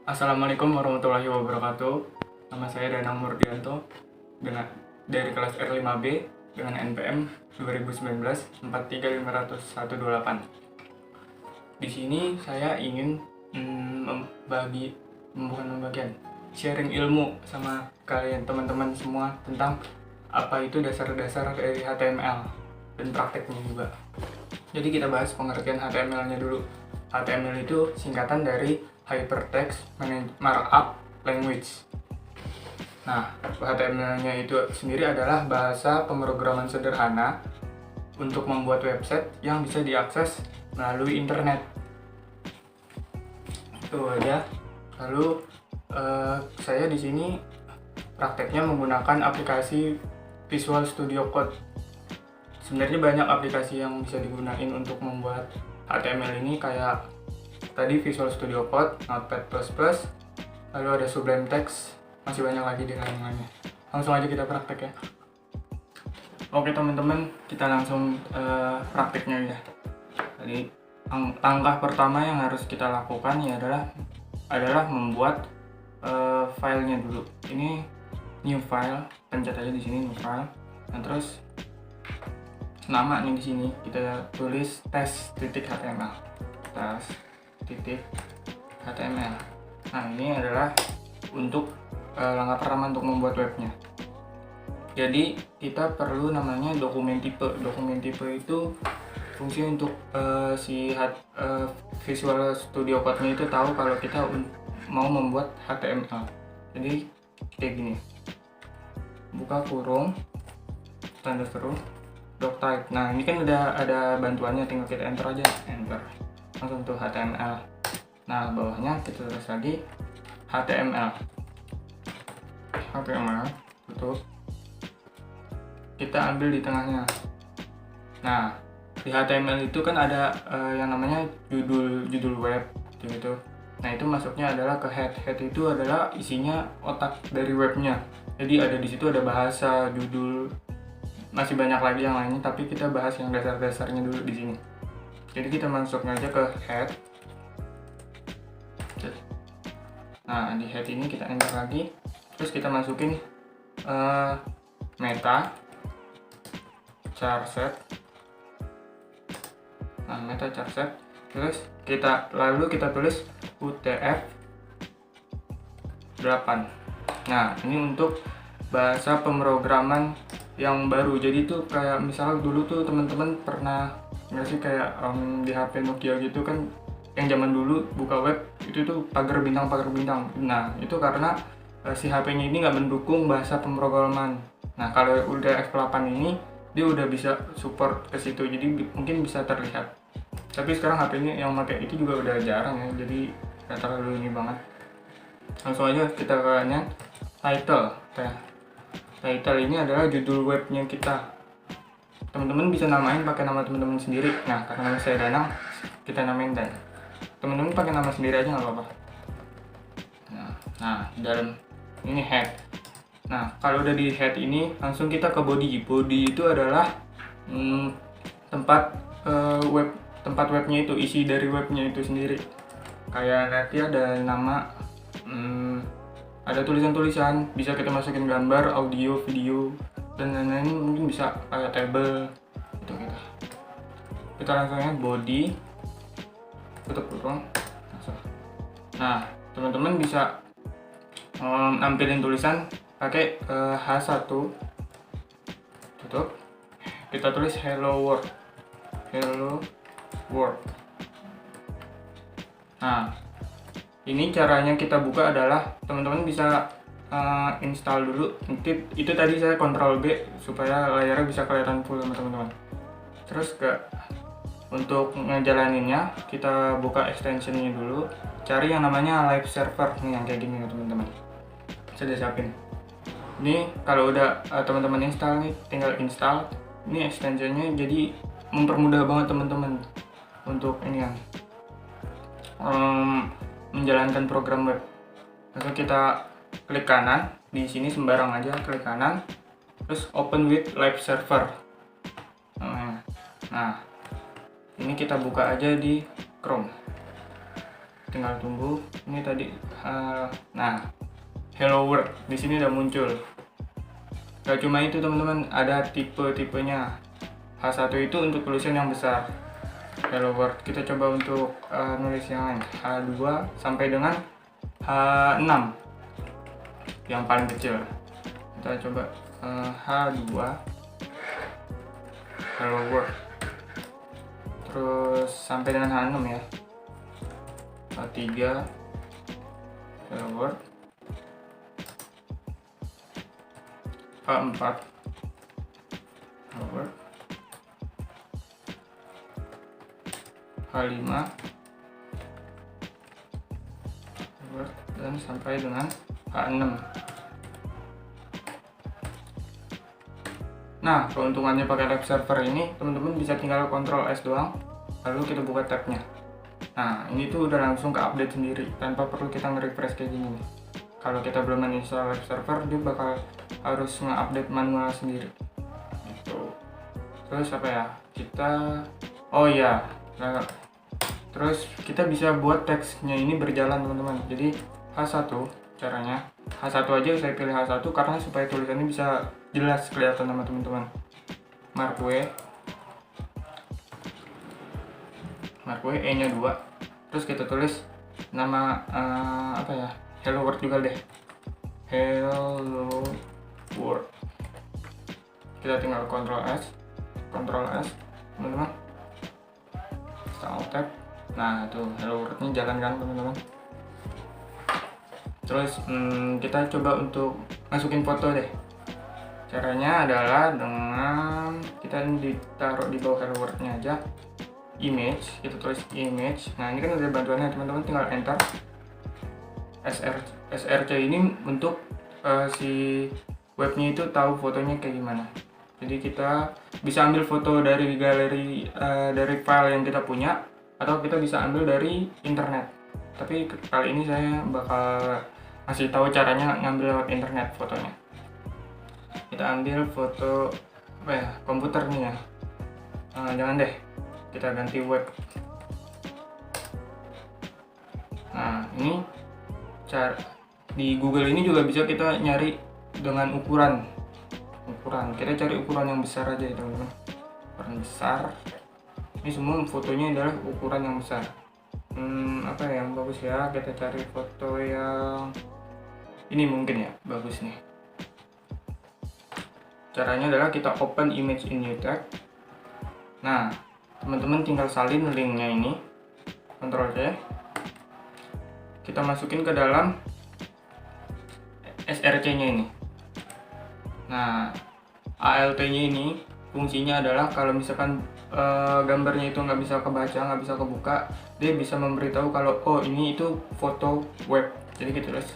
Assalamualaikum warahmatullahi wabarakatuh. Nama saya Danang Murdianto dari kelas R5B dengan NPM 2019 4350128. Di sini saya ingin sharing ilmu sama kalian teman-teman semua tentang apa itu dasar-dasar dari HTML dan prakteknya juga. Jadi kita bahas pengertian HTML-nya dulu. HTML itu singkatan dari Hypertext Markup Language. Nah, HTML-nya itu sendiri adalah bahasa pemrograman sederhana untuk membuat website yang bisa diakses melalui internet. Itu aja. Lalu saya di sini prakteknya menggunakan aplikasi Visual Studio Code. Sebenarnya banyak aplikasi yang bisa digunain untuk membuat HTML ini, kayak tadi Visual Studio Code, Notepad++, lalu ada Sublime Text, masih banyak lagi di lain-lainnya. Langsung aja kita praktek ya. Oke teman-teman, kita langsung prakteknya ya. Jadi langkah pertama yang harus kita lakukan ya adalah membuat filenya dulu. Ini new file, pencet aja di sini new file. Dan terus nama nih di sini kita tulis tes.html. tes.html. Nah, ini adalah untuk langkah pertama untuk membuat webnya. Jadi kita perlu namanya dokumen tipe. Dokumen tipe itu fungsi untuk Visual Studio Code-nya itu tahu kalau kita mau membuat HTML. Jadi kayak gini. Buka kurung, tanda seru, doctype. Nah, ini kan udah ada bantuannya, tinggal kita enter aja, enter. Langsung tuh HTML. Nah, bawahnya kita tulis lagi HTML. Tutup. Kita ambil di tengahnya. Nah, di HTML itu kan ada yang namanya judul web gitu. Nah, itu masuknya adalah ke head. Head itu adalah isinya otak dari webnya. Jadi ada di situ ada bahasa, judul, masih banyak lagi yang lainnya, tapi kita bahas yang dasar-dasarnya dulu di sini. Jadi kita masuk aja ke head. Nah, di head ini kita enter lagi, terus kita masukin meta charset. Nah, meta charset, terus lalu kita tulis UTF-8. Nah, ini untuk bahasa pemrograman yang baru. Jadi tuh kayak misalnya dulu tuh teman-teman pernah nggak sih kayak di HP Nokia gitu kan, yang zaman dulu buka web itu tuh pagar bintang. Nah, itu karena si HP-nya ini nggak mendukung bahasa pemrograman. Nah, kalau udah F8 ini dia udah bisa support ke situ, jadi mungkin bisa terlihat. Tapi sekarang HP-nya yang pakai itu juga udah jarang ya, jadi nggak terlalu ini banget. Langsung aja kita ke title. Title ini adalah judul webnya kita. Teman-teman bisa namain pakai nama teman-teman sendiri. Nah, karena nama saya Danang, kita namain Dan. Teman-teman pakai nama sendiri aja nggak apa-apa. Nah, dalam ini head. Nah, kalau udah di head ini, langsung kita ke body. Body itu adalah tempat webnya itu, isi dari webnya itu sendiri. Kayak nanti ada nama, ada tulisan-tulisan, bisa kita masukin gambar, audio, video, dan lain-lain. Mungkin bisa kayak table itu kita langsung aja body, tutup kurung. Nah, teman-teman bisa nampilin tulisan pakai H1, tutup, kita tulis hello world. Nah, ini caranya kita buka adalah teman-teman bisa install dulu. Itu tadi saya Ctrl B supaya layarnya bisa kelihatan full sama teman-teman. Terus untuk ngejalaninnya kita buka extensionnya dulu, cari yang namanya live server nih, yang kayak gini teman-teman. Saya siapin. Ini kalau udah teman-teman install nih, tinggal install. Ini extensionnya, jadi mempermudah banget teman-teman untuk ini kan menjalankan program web. Lalu kita klik kanan di sini, sembarang aja klik kanan, terus open with live server. Nah, ini kita buka aja di Chrome. Tinggal tunggu. Ini tadi Nah, hello world di sini udah muncul. Gak cuma itu teman-teman, ada tipe-tipenya. H1 itu untuk tulisan yang besar, hello world. Kita coba untuk nulis yang lain, H2 sampai dengan H6 yang paling kecil. Kita coba H2 hello world, terus sampai dengan H6 ya, H3 hello world, H4 hello world, H5 dan sampai dengan H6. Nah, keuntungannya pakai live server ini, teman-teman bisa tinggal Ctrl S doang, lalu kita buka tabnya. Nah, ini tuh udah langsung ke update sendiri, tanpa perlu kita nge-refresh kayak gini nih. Kalau kita belum install live server, dia bakal harus nge-update manual sendiri. Gitu. Terus apa ya? Terus kita bisa buat teksnya ini berjalan teman-teman. Jadi H1 caranya, H1 aja saya pilih H1 karena supaya tulisannya bisa jelas kelihatan sama teman-teman. Mark W E nya 2, terus kita tulis nama hello world juga deh, hello world. Kita tinggal Ctrl S teman-teman, Alt Tab. Nah tuh hello world-nya jalan kan teman-teman. Terus kita coba untuk masukin foto deh. Caranya adalah dengan kita ditaruh di bawah hello world-nya aja, image, kita tulis image. Nah ini kan udah bantuannya teman-teman, tinggal enter. SRC ini untuk si webnya itu tahu fotonya kayak gimana. Jadi kita bisa ambil foto dari galeri dari file yang kita punya, atau kita bisa ambil dari internet. Tapi kali ini saya bakal ngasih tahu caranya ngambil lewat internet fotonya. Kita ambil foto komputer nih ya. Jangan deh, kita ganti web. Nah ini cara di Google ini juga bisa kita nyari dengan ukuran. Kita cari ukuran yang besar aja ya teman-teman, ukuran besar. Ini semua fotonya adalah ukuran yang besar. Apa yang bagus ya, kita cari foto yang ini mungkin ya, bagus nih. Caranya adalah kita open image in new tab. Nah teman-teman tinggal salin linknya ini, Ctrl C, kita masukin ke dalam SRC nya ini. Nah ALT nya ini fungsinya adalah kalau misalkan gambarnya itu nggak bisa kebaca, nggak bisa kebuka, dia bisa memberitahu kalau oh ini itu foto web. Jadi kita tulis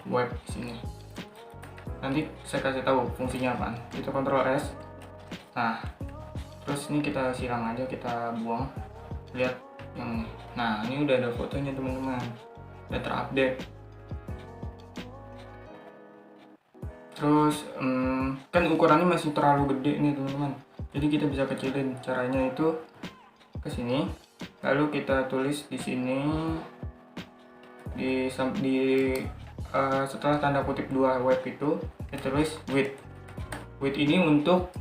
web di sini. Nanti saya kasih tahu fungsinya apa. Kita Ctrl S. Nah terus ini kita silang aja, kita buang. Lihat yang ini. Nah ini udah ada fotonya teman-teman, udah terupdate. Terus kan ukurannya masih terlalu gede nih teman-teman, jadi kita bisa kecilin. Caranya itu ke sini, lalu kita tulis di sini setelah tanda kutip 2 web itu kita tulis width. Width ini untuk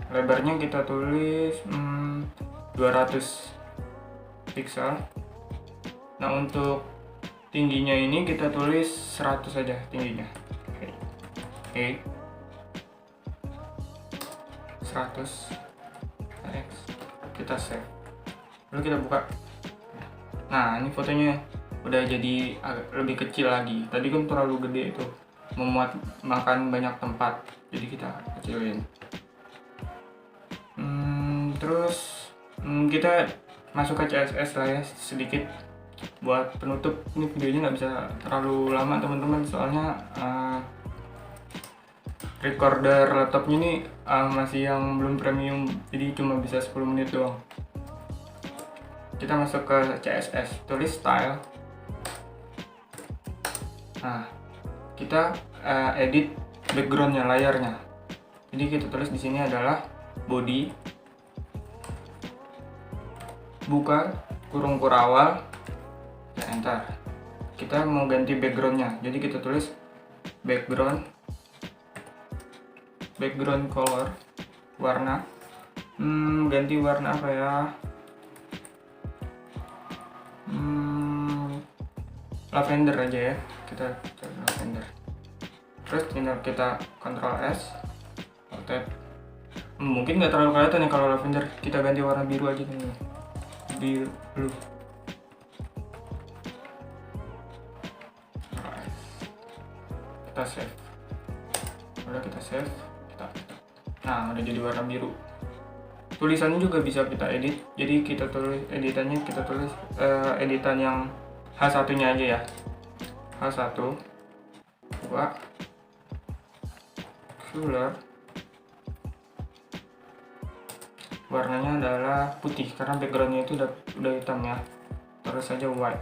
lebarnya kita tulis 200 pixel. Nah untuk tingginya ini kita tulis 100 saja tingginya. Oke. 100. Kita save. Lalu kita buka. Nah ini fotonya udah jadi agak lebih kecil lagi. Tadi kan terlalu gede itu, memuat makan banyak tempat, jadi kita kecilin. Terus kita masuk ke CSS lah ya sedikit buat penutup. Ini videonya nggak bisa terlalu lama teman-teman, soalnya recorder laptopnya ini masih yang belum premium, jadi cuma bisa 10 menit doang. Kita masuk ke CSS, tulis style. Nah kita edit backgroundnya, layarnya. Jadi kita tulis di sini adalah body, buka kurung kurawal, enter. Kita mau ganti backgroundnya, jadi kita tulis background color, warna. Ganti warna apa ya? Lavender aja ya, kita cari lavender. Terus tinggal kita Ctrl S, Alt. Mungkin nggak terlalu kelihatan ya kalau lavender. Kita ganti warna biru aja nih, biru. Kita save. Udah kita save. Nah, udah jadi warna biru. Tulisannya juga bisa kita edit. Jadi kita tulis editannya, editan yang H1-nya aja ya. H1 2 color. Warnanya adalah putih karena backgroundnya itu udah hitam ya. Terus saja white.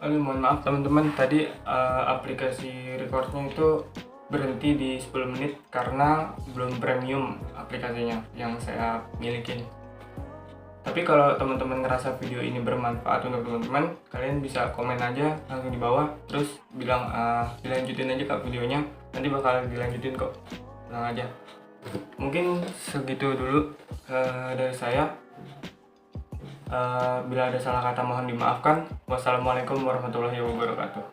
Mohon maaf teman-teman, tadi aplikasi recordnya itu berhenti di 10 menit karena belum premium aplikasinya yang saya miliki. Tapi kalau teman-teman ngerasa video ini bermanfaat untuk teman-teman, kalian bisa komen aja langsung di bawah, terus bilang dilanjutin aja kak videonya, nanti bakal dilanjutin kok, bilang aja. Mungkin segitu dulu dari saya. Bila ada salah kata mohon dimaafkan. Wassalamualaikum warahmatullahi wabarakatuh.